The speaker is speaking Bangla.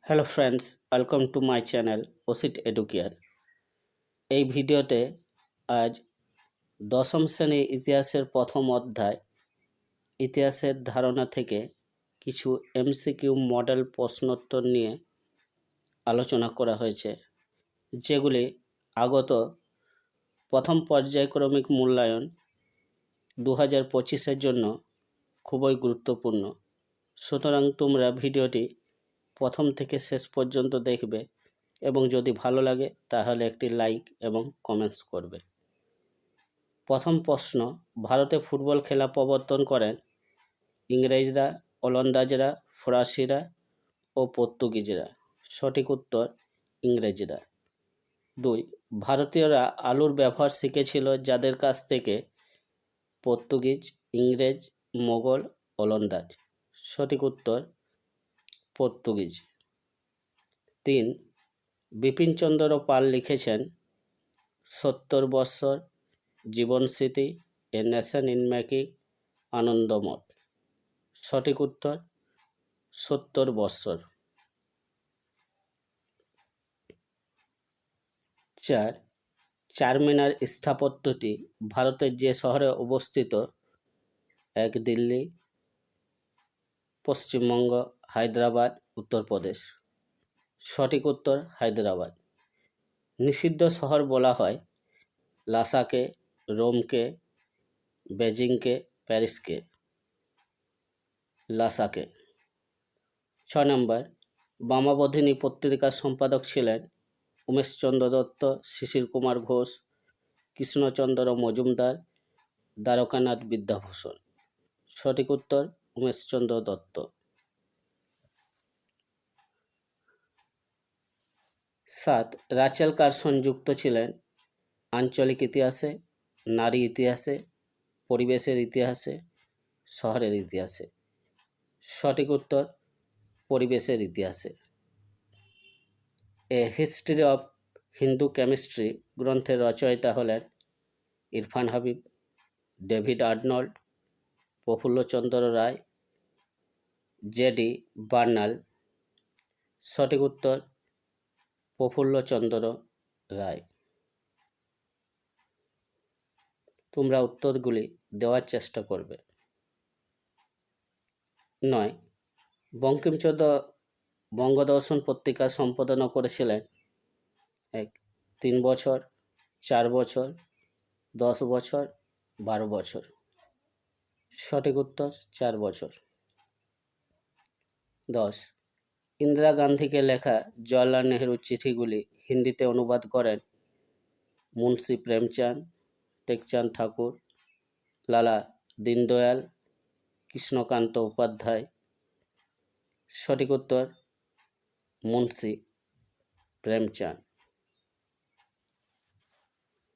Hello friends, welcome to my channel ওসিট এডুকেয়ার। এই ভিডিওতে আজ দশম শ্রেণী ইতিহাসের প্রথম অধ্যায় ইতিহাসের ধারণা থেকে কিছু এমসিকিউ মডেল প্রশ্নোত্তর নিয়ে আলোচনা করা হয়েছে, যেগুলি আগত প্রথম পর্যায়ক্রমিক মূল্যায়ন 2025-এর জন্য খুবই গুরুত্বপূর্ণ। সুতরাং তোমরা ভিডিওটি প্রথম থেকে শেষ পর্যন্ত দেখবে এবং যদি ভালো লাগে তাহলে একটি লাইক এবং কমেন্টস করবে। প্রথম প্রশ্ন, ভারতে ফুটবল খেলা প্রবর্তন করেন ইংরেজরা, ওলন্দাজরা, ফরাসিরা ও পর্তুগিজরা? সঠিক উত্তর ইংরেজরা। 2, ভারতীয়রা আলুর ব্যবহার শিখেছিল যাদের কাছ থেকে? পর্তুগিজ, ইংরেজ, মোগল, ওলন্দাজ? সঠিক উত্তর পর্তুগিজ। 3, বিপিনচন্দ্র পাল লিখেছেন 70 বৎসর, Jibansmriti, a nation in making, Anandamath? সঠিক উত্তর 70 বৎসর। 4, চারমিনার স্থাপত্যটি ভারতের যে শহরে অবস্থিত? 1, দিল্লি, পশ্চিমবঙ্গ, হায়দ্রাবাদ, উত্তরপ্রদেশ? সঠিক উত্তর হায়দ্রাবাদ। নিষিদ্ধ শহর বলা হয় লাসাকে, রোমকে, বেজিংকে, প্যারিসকে? লাসাকে। 6 নম্বর, বামাবোধিনী পত্রিকার সম্পাদক ছিলেন উমেশচন্দ্র দত্ত, শিশির কুমার ঘোষ, কৃষ্ণচন্দ্র মজুমদার, দ্বারকানাথ বিদ্যাভূষণ? সঠিক উত্তর উমেশচন্দ্র দত্ত। 7, রাচেল কারসন যুক্ত ছিলেন আঞ্চলিক ইতিহাসে, নারী ইতিহাসে, পরিবেশের ইতিহাসে, শহরের ইতিহাসে? সঠিক উত্তর পরিবেশের ইতিহাসে। A history of Hindu chemistry গ্রন্থের রচয়িতা হলেন ইরফান হাবিব, ডেভিড আর্নল্ড, প্রফুল্লচন্দ্র রায়, জেডি বার্নাল? সঠিক উত্তর প্রফুল্লচন্দ্র রায়। তোমরা উত্তরগুলি দেওয়ার চেষ্টা করবে। 9, বঙ্কিমচন্দ্র বঙ্গদর্শন পত্রিকা সম্পাদনা করেছিলেন? 1, 3 বছর, 4 বছর, 10 বছর, 12 বছর? সঠিক উত্তর 4 বছর। 10, ইন্দিরা গান্ধীকে লেখা জওয়াহরলাল নেহরুর চিঠিগুলি হিন্দিতে অনুবাদ করেন মুন্সি প্রেমচাঁদ, টেকচাঁদ ঠাকুর, লালা দীনদয়াল, কৃষ্ণকান্ত উপাধ্যায়? সঠিক উত্তর মুন্সি প্রেমচাঁদ।